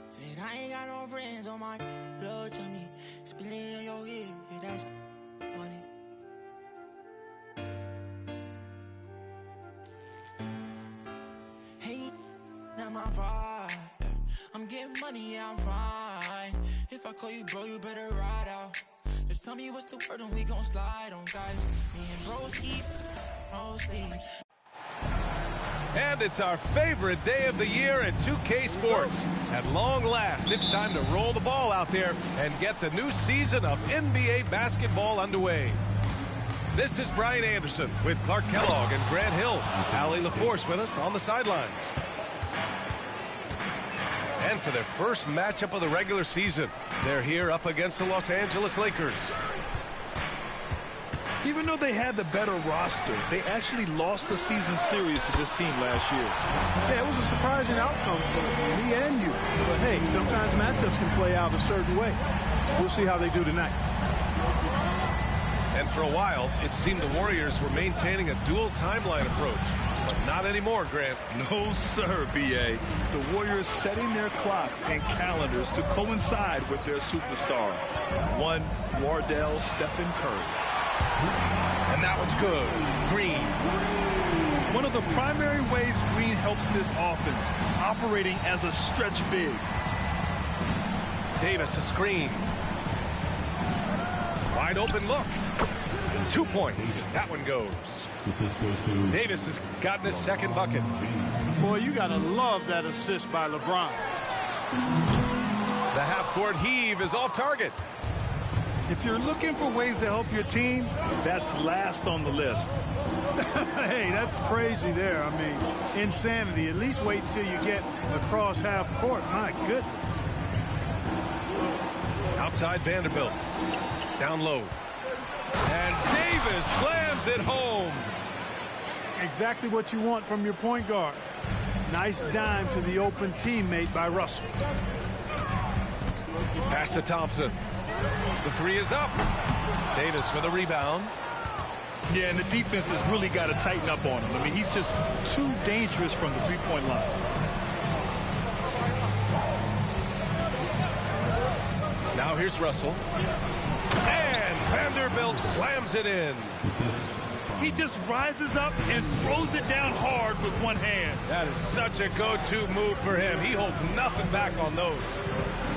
Said I ain't got no friends on my blood to me. Spilling in your ear, that's money. Hey, not my vibe. I'm getting money, yeah, I'm fine. If I call you bro, you better ride out. Just tell me what's the word and we gon' slide on, guys. Me and broski, And it's our favorite day of the year at 2K Sports. At long last, it's time to roll the ball out there and get the new season of NBA basketball underway. This is Brian Anderson with Clark Kellogg and Grant Hill. Allie LaForce with us on the sidelines. And for their first matchup of the regular season, they're here up against the Los Angeles Lakers. Even though they had the better roster, they actually lost the season series to this team last year. Yeah, it was a surprising outcome for me and you. But hey, sometimes matchups can play out a certain way. We'll see how they do tonight. And for a while, it seemed the Warriors were maintaining a dual timeline approach. But not anymore, Grant. No, sir, B.A. The Warriors setting their clocks and calendars to coincide with their superstar. One, Wardell Stephen Curry. And that one's good. Green. One of the primary ways Green helps this offense, operating as a stretch big. Davis, a screen. Wide open look. 2 points. That one goes. Davis has gotten his second bucket. Boy, you got to love that assist by LeBron. The half-court heave is off target. If you're looking for ways to help your team, that's last on the list. Hey, that's crazy there. I mean, insanity. At least wait until you get across half court. My goodness. Outside Vanderbilt. Down low. And Davis slams it home. Exactly what you want from your point guard. Nice dime to the open teammate by Russell. Pass to Thompson. The three is up. Davis with a rebound. Yeah, and the defense has really got to tighten up on him. I mean, he's just too dangerous from the three-point line. Now here's Russell. And Vanderbilt slams it in. He just rises up and throws it down hard with one hand. That is such a go-to move for him. He holds nothing back on those.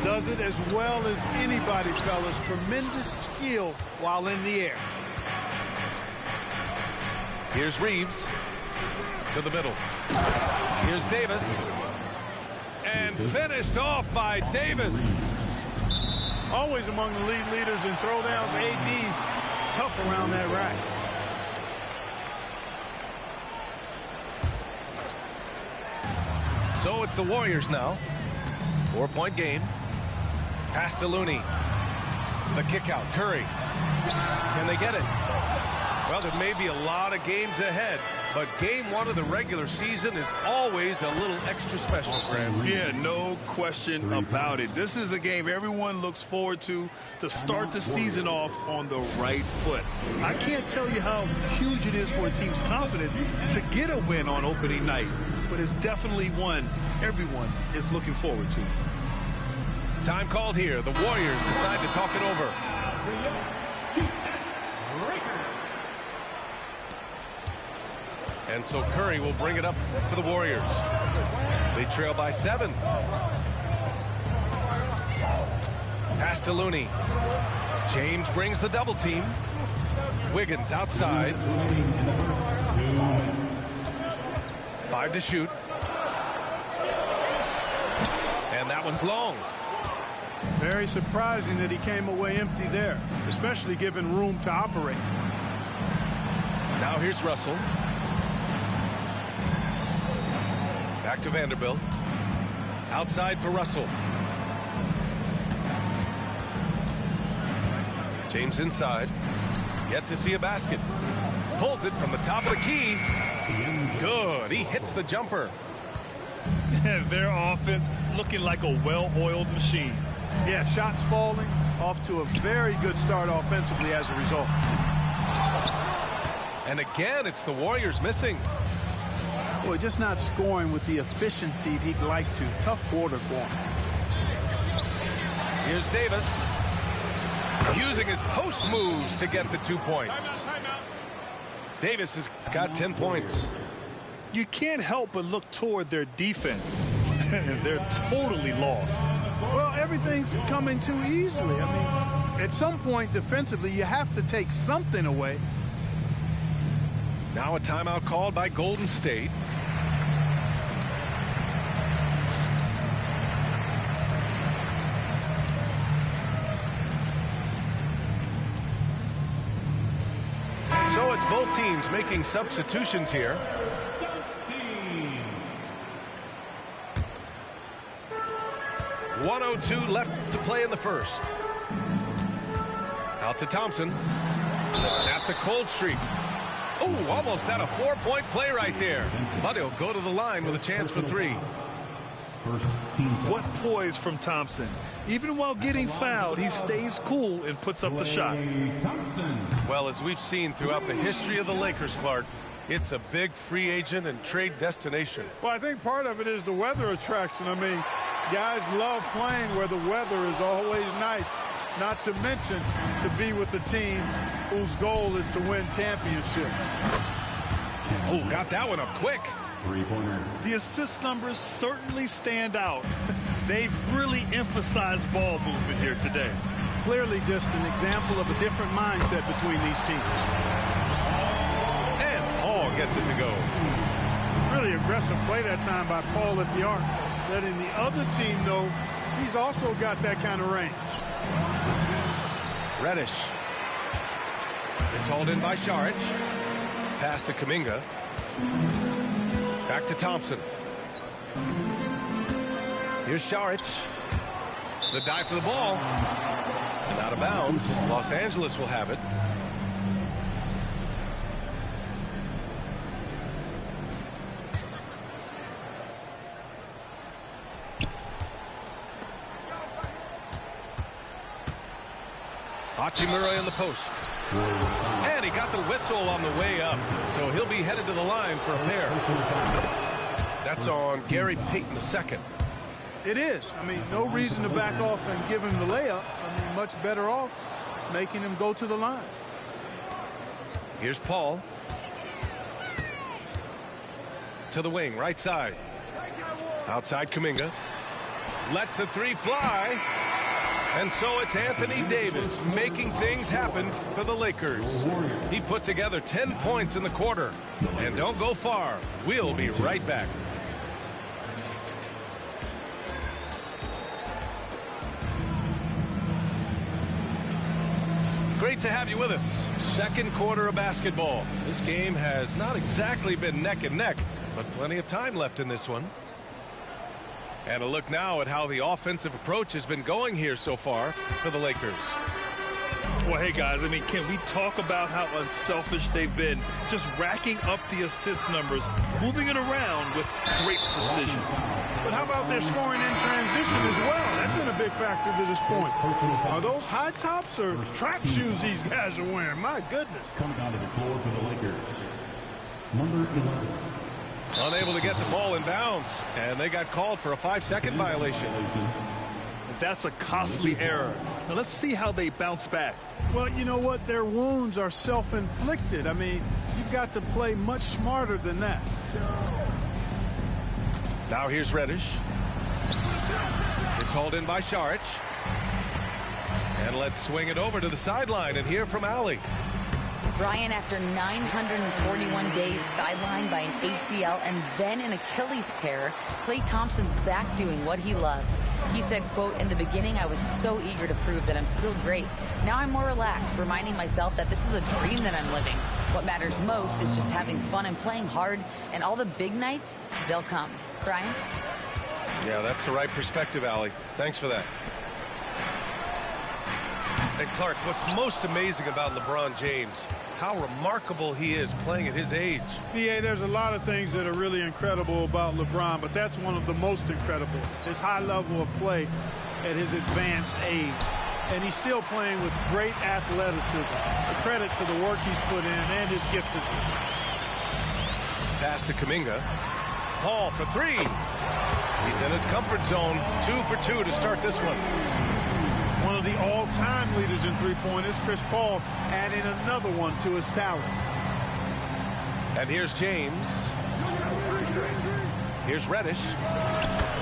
Does it as well as anybody, fellas. Tremendous skill while in the air. Here's Reeves to the middle. Here's Davis. And finished off by Davis. Always among the league leaders in throwdowns. AD's tough around that rack. So it's the Warriors now. 4-point game. Pass to Looney. The kick out. Curry. Can they get it? Well, there may be a lot of games ahead, but game one of the regular season is always a little extra special, Grant. Yeah, no question about it. This is a game everyone looks forward to start the season off on the right foot. I can't tell you how huge it is for a team's confidence to get a win on opening night, but it's definitely one everyone is looking forward to. Time called here. The Warriors decide to talk it over. And so Curry will bring it up for the Warriors. They trail by 7. Pass to Looney. James brings the double team. Wiggins outside. 5 to shoot. And that one's long. Very surprising that he came away empty there, especially given room to operate. Now here's Russell. Back to Vanderbilt. Outside for Russell. James inside. Yet to see a basket. Pulls it from the top of the key. Good. He hits the jumper. Their offense looking like a well-oiled machine. Yeah, shots falling. Off to a very good start offensively as a result. And again, it's the Warriors missing. Boy, just not scoring with the efficiency he'd like to. Tough quarter for him. Here's Davis. Using his post moves to get the 2 points. Davis has got 10 points. You can't help but look toward their defense. They're totally lost. Well, everything's coming too easily. I mean, at some point defensively, you have to take something away. Now a timeout called by Golden State. So it's both teams making substitutions here. .102 left to play in the first. Out to Thompson. Snap the cold streak. Oh, almost had a 4-point play right there. But he'll go to the line with a chance for 3. What poise from Thompson. Even while getting fouled, he stays cool and puts up the shot. Well, as we've seen throughout the history of the Lakers, Clark, it's a big free agent and trade destination. Well, I think part of it is the weather attraction. I mean, guys love playing where the weather is always nice, not to mention to be with a team whose goal is to win championships. Oh, got that one up quick. The assist numbers certainly stand out. They've really emphasized ball movement here today. Clearly just an example of a different mindset between these teams. And Paul gets it to go. Really aggressive play that time by Paul at the arc, letting the other team know he's also got that kind of range. Reddish. It's hauled in by Saric. Pass to Kuminga. Back to Thompson. Here's Saric. The dive for the ball. And out of bounds. Los Angeles will have it. Hachimura in the post. And he got the whistle on the way up. So he'll be headed to the line for a pair. That's on Gary Payton II. It is. I mean, no reason to back off and give him the layup. I mean, much better off making him go to the line. Here's Paul. To the wing, right side. Outside Kuminga. Lets the 3 fly. And so it's Anthony Davis making things happen for the Lakers. He put together 10 points in the quarter. And don't go far. We'll be right back. Great to have you with us. Second quarter of basketball. This game has not exactly been neck and neck, but plenty of time left in this one. And a look now at how the offensive approach has been going here so far for the Lakers. Well, hey, guys, I mean, can we talk about how unselfish they've been? Just racking up the assist numbers, moving it around with great precision. But how about their scoring in transition as well? That's been a big factor to this point. Are those high tops or track shoes these guys are wearing? My goodness. Coming onto the floor for the Lakers, number 11. Unable to get the ball in bounds, and they got called for a 5-second violation. That's a costly error. Now let's see how they bounce back. Well, you know what? Their wounds are self-inflicted. I mean, you've got to play much smarter than that. Now here's Reddish. It's hauled in by Saric. And let's swing it over to the sideline and hear from Allie. Brian, after 941 days sidelined by an ACL and then an Achilles tear, Klay Thompson's back doing what he loves. He said, quote, "In the beginning, I was so eager to prove that I'm still great. Now I'm more relaxed, reminding myself that this is a dream that I'm living. What matters most is just having fun and playing hard, and all the big nights, they'll come." Brian? Yeah, that's the right perspective, Allie. Thanks for that. And Clark, what's most amazing about LeBron James, how remarkable he is playing at his age. Yeah, there's a lot of things that are really incredible about LeBron, but that's one of the most incredible. His high level of play at his advanced age. And he's still playing with great athleticism. A credit to the work he's put in and his giftedness. Pass to Kuminga. Paul for 3. He's in his comfort zone. 2 for 2 to start this one. one of the all-time leaders in three-pointers, Chris Paul, adding another one to his talent. And here's James. Here's Reddish.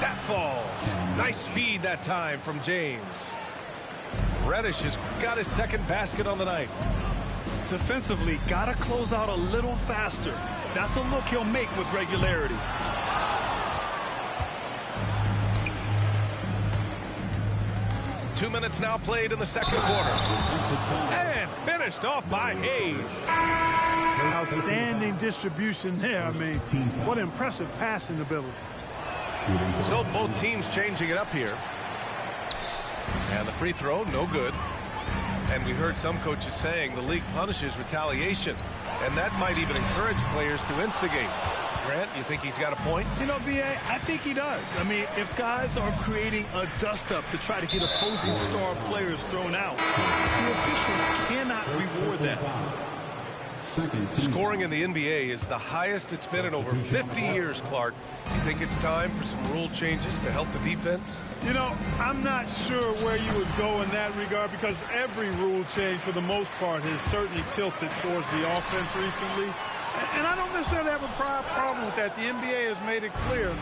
That falls. Nice feed that time from James. Reddish has got his second basket on the night. Defensively, got to close out a little faster. That's a look he'll make with regularity. 2 minutes now played in the second quarter. And finished off by Hayes. Outstanding distribution there. I mean, what impressive passing ability. So both teams changing it up here. And the free throw, no good. And we heard some coaches saying the league punishes retaliation. And that might even encourage players to instigate. Grant, you think he's got a point? You know, B.A., I think he does. I mean, if guys are creating a dust-up to try to get opposing star players thrown out, the officials cannot reward that. Scoring in the NBA is the highest it's been in over 50 years, Clark. You think it's time for some rule changes to help the defense? You know, I'm not sure where you would go in that regard because every rule change, for the most part, has certainly tilted towards the offense recently. And I don't necessarily have a problem with that. The NBA has made it clear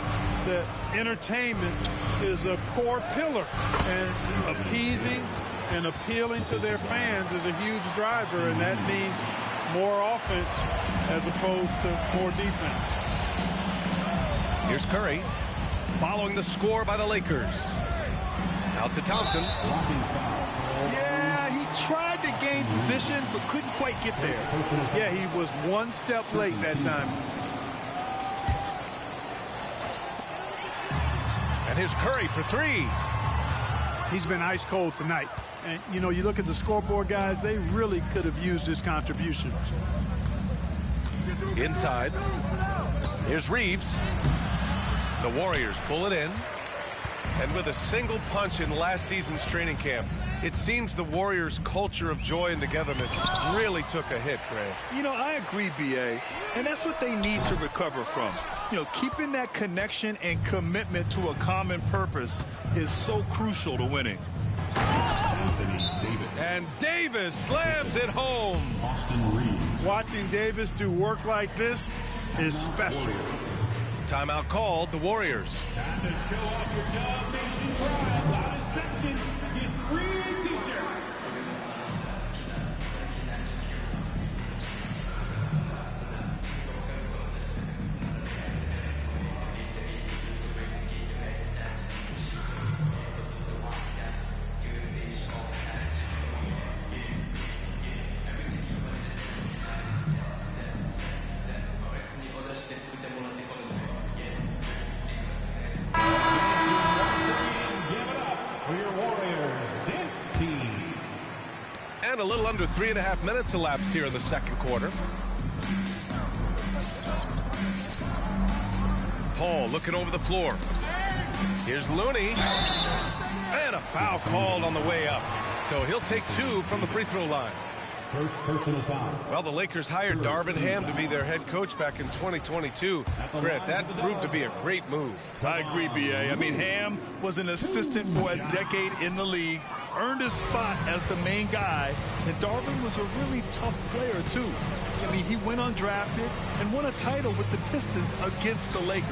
that entertainment is a core pillar, and appeasing and appealing to their fans is a huge driver, and that means more offense as opposed to more defense. Here's Curry following the score by the Lakers. Out to Thompson. Yeah, he tried to gain position but couldn't quite get there. Yeah, he was one step late that time. And here's Curry for three. He's been ice cold tonight. And, you know, you look at the scoreboard, guys, they really could have used his contribution. Inside. Here's Reeves. The Warriors pull it in. And with a single punch in last season's training camp, it seems the Warriors' culture of joy and togetherness really took a hit, Grant. You know, I agree, B.A., and that's what they need to recover from. You know, keeping that connection and commitment to a common purpose is so crucial to winning. And Davis slams it home. Watching Davis do work like this is special. Timeout called, the Warriors. And a little under 3.5 minutes elapsed here in the second quarter. Paul looking over the floor. Here's Looney. And a foul called on the way up. So he'll take two from the free throw line. First personal foul. Well, the Lakers hired Darvin Ham to be their head coach back in 2022. Grant, that proved to be a great move. I agree, B.A. I mean, Ham was an assistant for a decade in the league, earned his spot as the main guy, and Darvin was a really tough player, too. I mean, he went undrafted and won a title with the Pistons against the Lakers.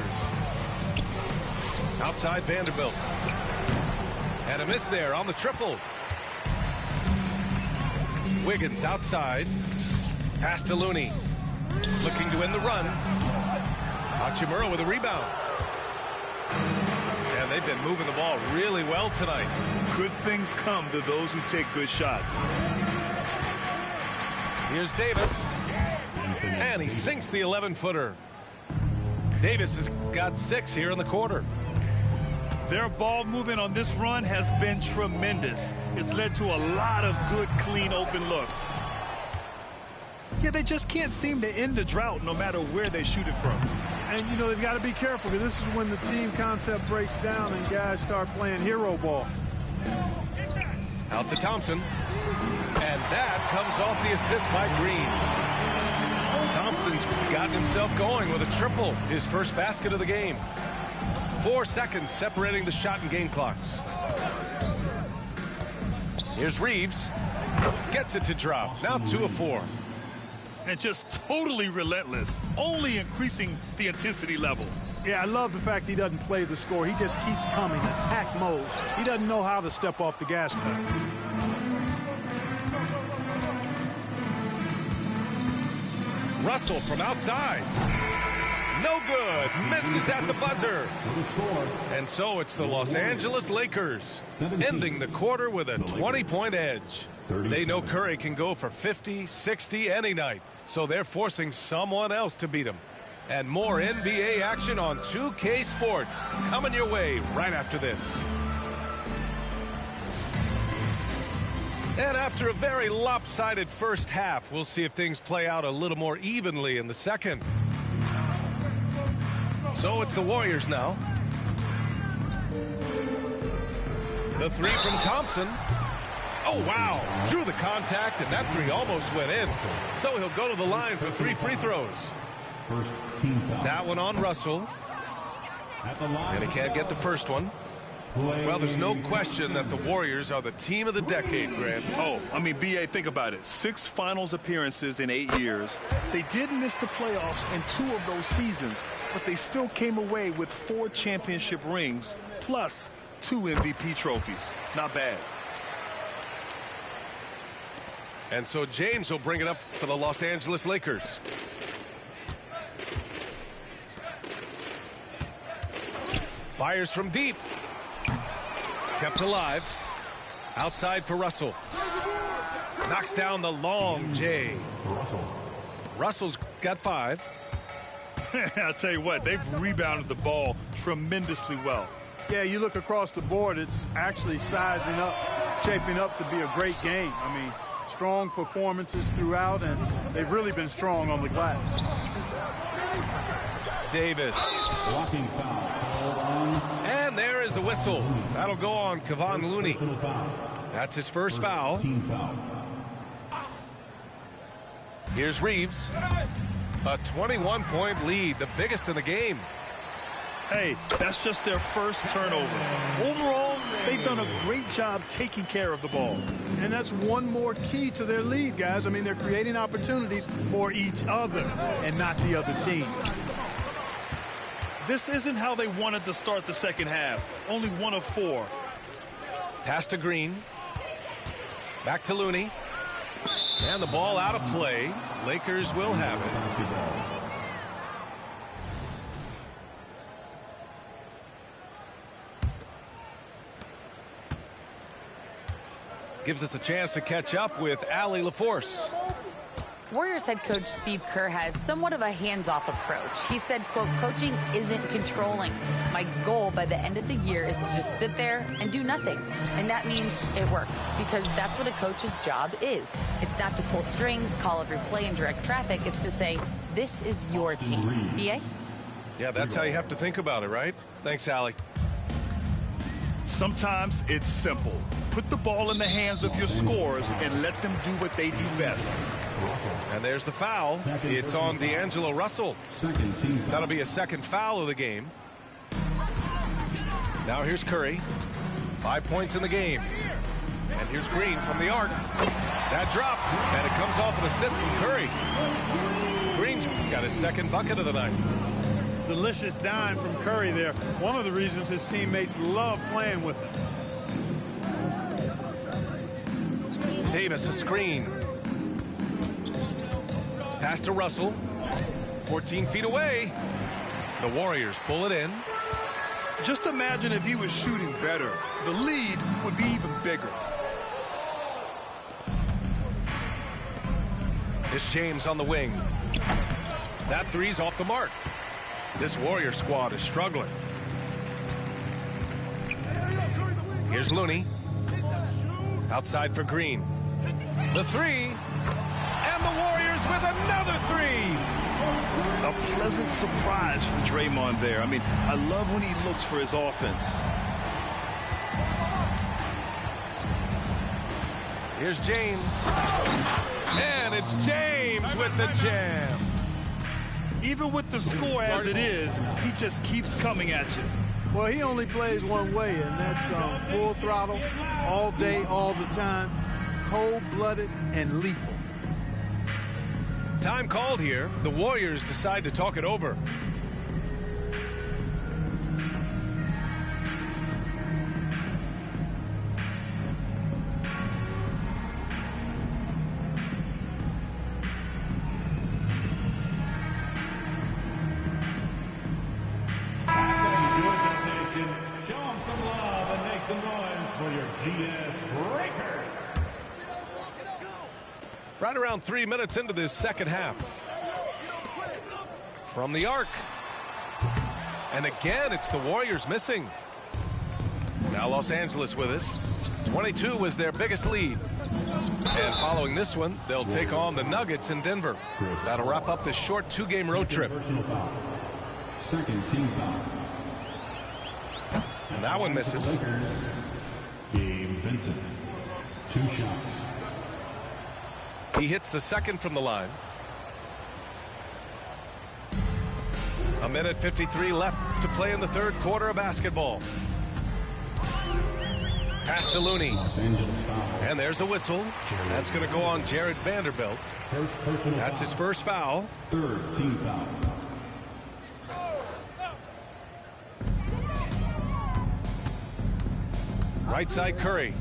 Outside Vanderbilt. And a miss there on the triple. Wiggins outside. Pass to Looney. Looking to end the run. Hachimura with a rebound. And they've been moving the ball really well tonight. Good things come to those who take good shots. Here's Davis. And he sinks the 11-footer. Davis has got 6 here in the quarter. Their ball movement on this run has been tremendous. It's led to a lot of good, clean, open looks. Yeah, they just can't seem to end the drought no matter where they shoot it from. And, you know, they've got to be careful because this is when the team concept breaks down and guys start playing hero ball. Out to Thompson. And that comes off the assist by Green. Thompson's gotten himself going with a triple, his first basket of the game. 4 seconds separating the shot and game clocks. Here's Reeves. Gets it to drop. Now 2 of 4. And just totally relentless, only increasing the intensity level. Yeah, I love the fact he doesn't play the score. He just keeps coming, attack mode. He doesn't know how to step off the gas pedal. Russell from outside. No good. Misses at the buzzer. And so it's the Los Angeles Lakers ending the quarter with a 20-point edge. They know Curry can go for 50, 60 any night, so they're forcing someone else to beat him. And more NBA action on 2K Sports coming your way right after this. And after a very lopsided first half, we'll see if things play out a little more evenly in the second. So it's the Warriors now. The 3 from Thompson. Oh, wow. Drew the contact, and that 3 almost went in. So he'll go to the line for 3 free throws. First team foul. That one on Russell. And he can't get the first one. Well, there's no question that the Warriors are the team of the decade, Grant. Oh, I mean, B.A., think about it. 6 finals appearances in 8 years. They did miss the playoffs in 2 of those seasons, but they still came away with 4 championship rings plus 2 MVP trophies. Not bad. And so James will bring it up for the Los Angeles Lakers. Fires from deep. Kept alive. Outside for Russell. Knocks down the long J. Russell's got 5. I'll tell you what, they've rebounded the ball tremendously well. Yeah, you look across the board, it's actually sizing up, shaping up to be a great game. I mean, strong performances throughout, and they've really been strong on the glass. Davis. Blocking foul. And there is a whistle. That'll go on Kevon Looney. That's his first foul. Team foul. Here's Reeves. A 21-point lead, the biggest in the game. Hey, that's just their first turnover. Overall, they've done a great job taking care of the ball. And that's one more key to their lead, guys. I mean, they're creating opportunities for each other and not the other team. This isn't how they wanted to start the second half. Only 1 of 4. Pass to Green. Back to Looney. And the ball out of play. Lakers will have it. Gives us a chance to catch up with Allie LaForce. Warriors head coach Steve Kerr has somewhat of a hands-off approach. He said, quote, coaching isn't controlling. My goal by the end of the year is to just sit there and do nothing. And that means it works, because that's what a coach's job is. It's not to pull strings, call every play, and direct traffic. It's to say, this is your team. B.A.? Yeah, that's how you have to think about it, right? Thanks, Allie. Sometimes it's simple. Put the ball in the hands of your scorers and let them do what they do best. And there's the foul. It's on D'Angelo Russell. That'll be a second foul of the game. Now here's Curry. 5 points in the game. And here's Green from the arc. That drops, and it comes off an assist from Curry. Green's got his second bucket of the night. Delicious dime from Curry there. One of the reasons his teammates love playing with him. Davis, a screen. Pass to Russell. 14 feet away. The Warriors pull it in. Just imagine if he was shooting better. The lead would be even bigger. It's James on the wing. That three's off the mark. This Warrior squad is struggling. Here's Looney. Outside for Green. The 3. And the Warriors with another 3. A pleasant surprise from Draymond there. I mean, I love when he looks for his offense. Here's James. And it's James with the jam. Even with the score as it is, he just keeps coming at you. Well, he only plays one way, and that's full throttle, all day, all the time, cold-blooded and lethal. Time called here. The Warriors decide to talk it over. Right around 3 minutes into this second half. From the arc. And again, it's the Warriors missing. Now Los Angeles with it. 22 was their biggest lead. And following this one, they'll take on the Nuggets in Denver. That'll wrap up this short two-game road trip. Second team foul. And that one misses. Gabe Vincent. 2 shots. He hits the second from the line. 1:53 left to play in the third quarter of basketball. Pass to Looney. And there's a whistle. That's going to go on Jared Vanderbilt. That's his first foul. Third team foul. Right side Curry.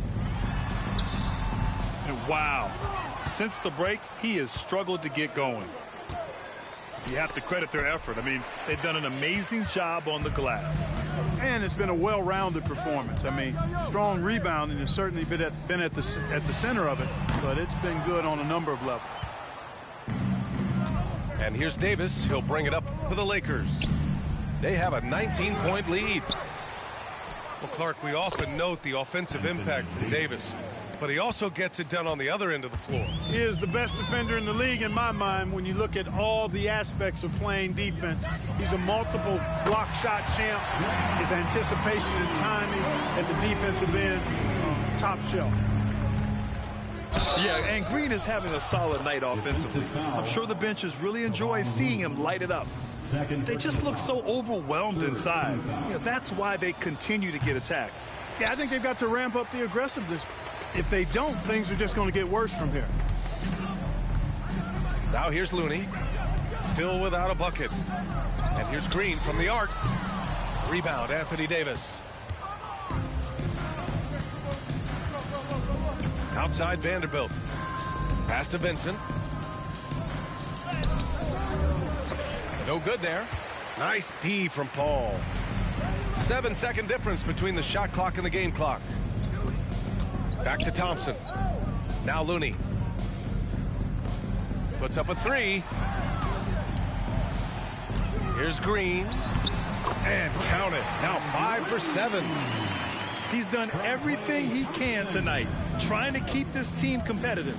And wow. Since the break, he has struggled to get going. You have to credit their effort. I mean, they've done an amazing job on the glass. And it's been a well-rounded performance. I mean, strong rebounding has certainly been at the center of it, but it's been good on a number of levels. And here's Davis. He'll bring it up for the Lakers. They have a 19-point lead. Well, Clark, we often note the offensive impact from Davis, but he also gets it done on the other end of the floor. He is the best defender in the league in my mind when you look at all the aspects of playing defense. He's a multiple block shot champ. His anticipation and timing at the defensive end, top shelf. Yeah, and Green is having a solid night offensively. I'm sure the benches really enjoy seeing him light it up. They just look so overwhelmed inside. That's why they continue to get attacked. Yeah, I think they've got to ramp up the aggressiveness. If they don't, things are just going to get worse from here. Now here's Looney. Still without a bucket. And here's Green from the arc. Rebound, Anthony Davis. Outside Vanderbilt. Pass to Vincent. No good there. Nice D from Paul. 7-second difference between the shot clock and the game clock. Back to Thompson. Now Looney. Puts up a three. Here's Green. And count it. Now 5 for 7. He's done everything he can tonight, trying to keep this team competitive.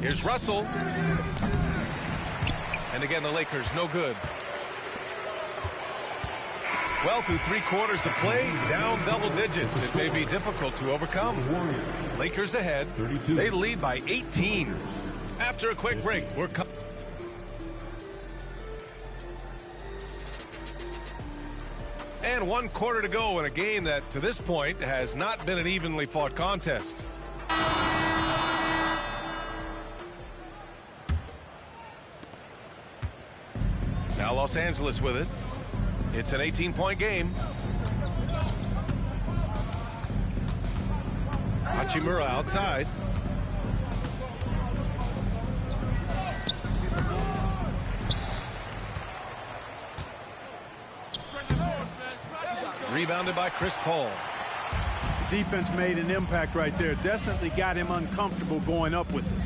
Here's Russell. And again, the Lakers no good. Well, through 3 quarters of play, down double digits. It may be difficult to overcome. Lakers ahead. They lead by 18. After a quick break, we're coming. And 1 quarter to go in a game that, to this point, has not been an evenly fought contest. Now Los Angeles with it. It's an 18-point game. Hachimura outside. Rebounded by Chris Paul. Defense made an impact right there. Definitely got him uncomfortable going up with it.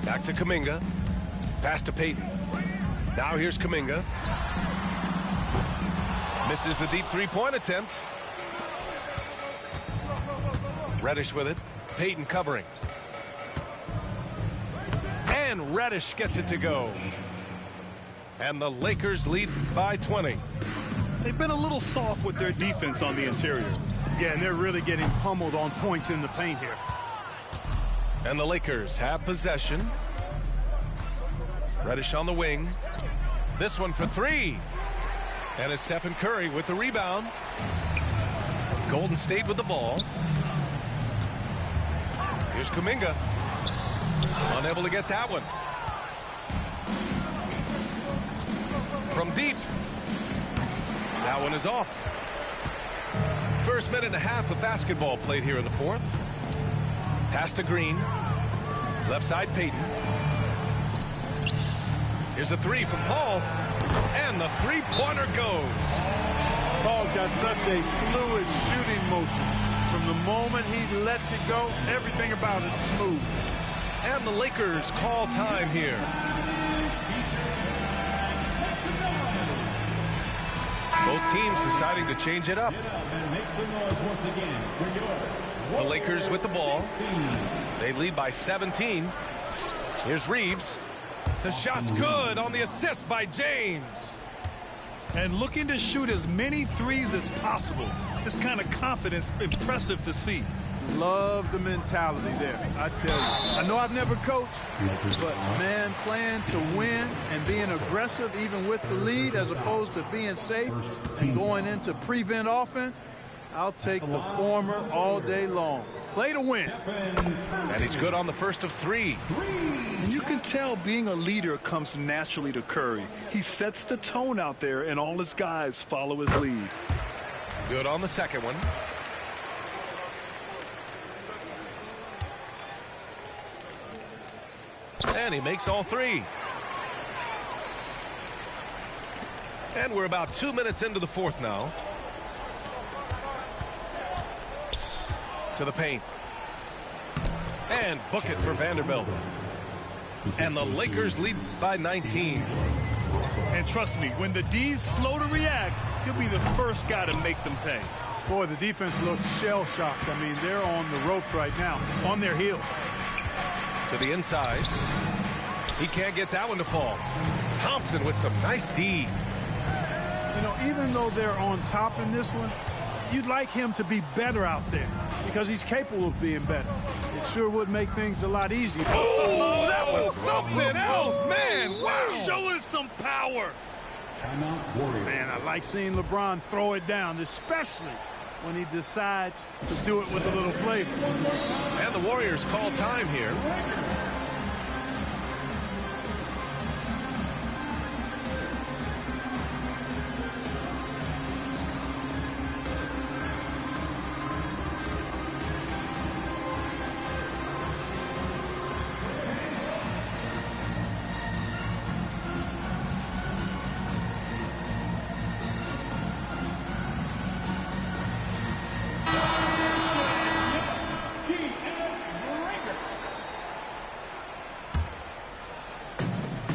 Back to Kuminga. Pass to Payton. Now here's Kuminga. Misses the deep three-point attempt. Reddish with it. Payton covering. And Reddish gets it to go. And the Lakers lead by 20. They've been a little soft with their defense on the interior. Yeah, and they're really getting pummeled on points in the paint here. And the Lakers have possession. Reddish on the wing. This one for three. And it's Stephen Curry with the rebound. Golden State with the ball. Here's Kuminga. Unable to get that one. From deep. That one is off. First minute and a half of basketball played here in the fourth. Pass to Green. Left side Payton. Here's a three from Paul. And the three-pointer goes. Paul's got such a fluid shooting motion. From the moment he lets it go, everything about it is smooth. And the Lakers call time here. Both teams deciding to change it up. The Lakers with the ball. They lead by 17. Here's Reeves. The shot's good on the assist by James. And looking to shoot as many threes as possible. This kind of confidence, impressive to see. Love the mentality there, I tell you. I know I've never coached, but, man, playing to win and being aggressive even with the lead as opposed to being safe and going into prevent offense, I'll take the former all day long. Play to win. And he's good on the first of three. And you can tell being a leader comes naturally to Curry. He sets the tone out there, and all his guys follow his lead. Good on the second one. And he makes all three. And we're about 2 minutes into the fourth now. To the paint. And book it for Vanderbilt. And the Lakers lead by 19. And trust me, when the D's slow to react, he'll be the first guy to make them pay. Boy, the defense looks shell-shocked. I mean, they're on the ropes right now, on their heels. To the inside. He can't get that one to fall. Thompson with some nice D. You know, even though they're on top in this one, you'd like him to be better out there because he's capable of being better. It sure would make things a lot easier. Oh, that was something else, man. Wow. Show us some power. Man, I like seeing LeBron throw it down, especially when he decides to do it with a little flavor. And the Warriors call time here.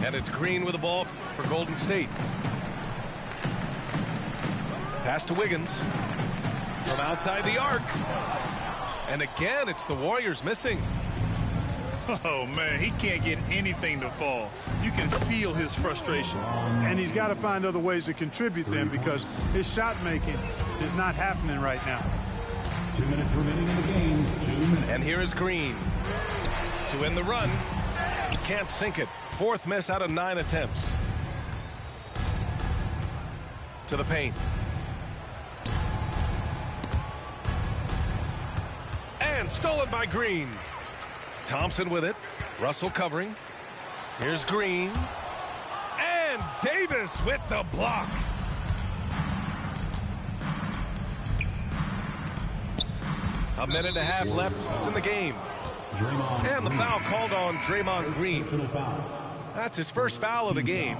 And it's Green with the ball for Golden State. Pass to Wiggins. From outside the arc. And again, it's the Warriors missing. Oh, man, he can't get anything to fall. You can feel his frustration. And he's got to find other ways to contribute then because his shot making is not happening right now. 2 minutes remaining in the game. 2 minutes. And here is Green. To end the run. He can't sink it. Fourth miss out of 9 attempts. To the paint. And stolen by Green. Thompson with it. Russell covering. Here's Green. And Davis with the block. A minute and a half left in the game. And the foul called on Draymond Green. That's his first foul of the game.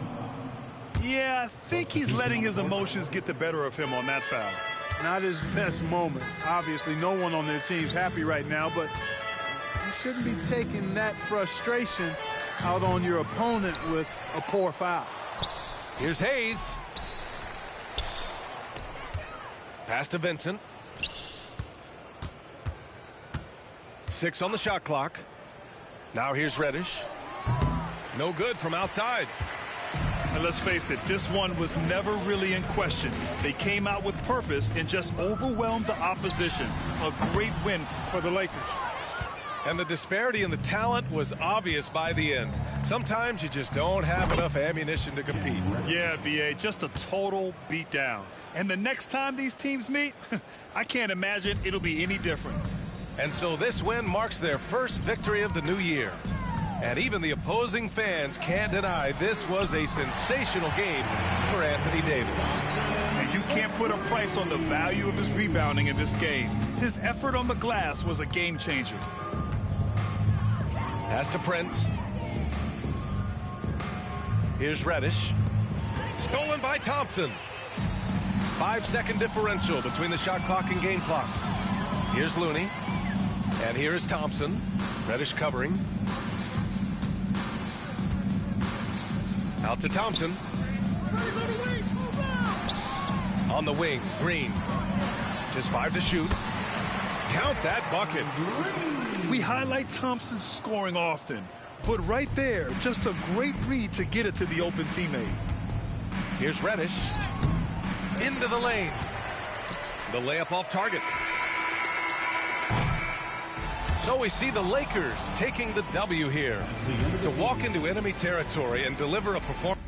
Yeah, I think he's letting his emotions get the better of him on that foul. Not his best moment. Obviously, no one on their team's happy right now, but you shouldn't be taking that frustration out on your opponent with a poor foul. Here's Hayes. Pass to Vincent. 6 on the shot clock. Now here's Reddish. No good from outside. And let's face it, this one was never really in question. They came out with purpose and just overwhelmed the opposition. A great win for the Lakers. And the disparity in the talent was obvious by the end. Sometimes you just don't have enough ammunition to compete. Yeah, B.A., just a total beatdown. And the next time these teams meet, I can't imagine it'll be any different. And so this win marks their first victory of the new year. And even the opposing fans can't deny this was a sensational game for Anthony Davis. And you can't put a price on the value of his rebounding in this game. His effort on the glass was a game changer. Pass to Prince. Here's Reddish. Stolen by Thompson. 5-second differential between the shot clock and game clock. Here's Looney. And here is Thompson. Reddish covering. Out to Thompson. On the wing, Green. Just 5 to shoot. Count that bucket. We highlight Thompson's scoring often, but right there, just a great read to get it to the open teammate. Here's Reddish. Into the lane. The layup off target. So we see the Lakers taking the W here. To walk into enemy territory and deliver a performance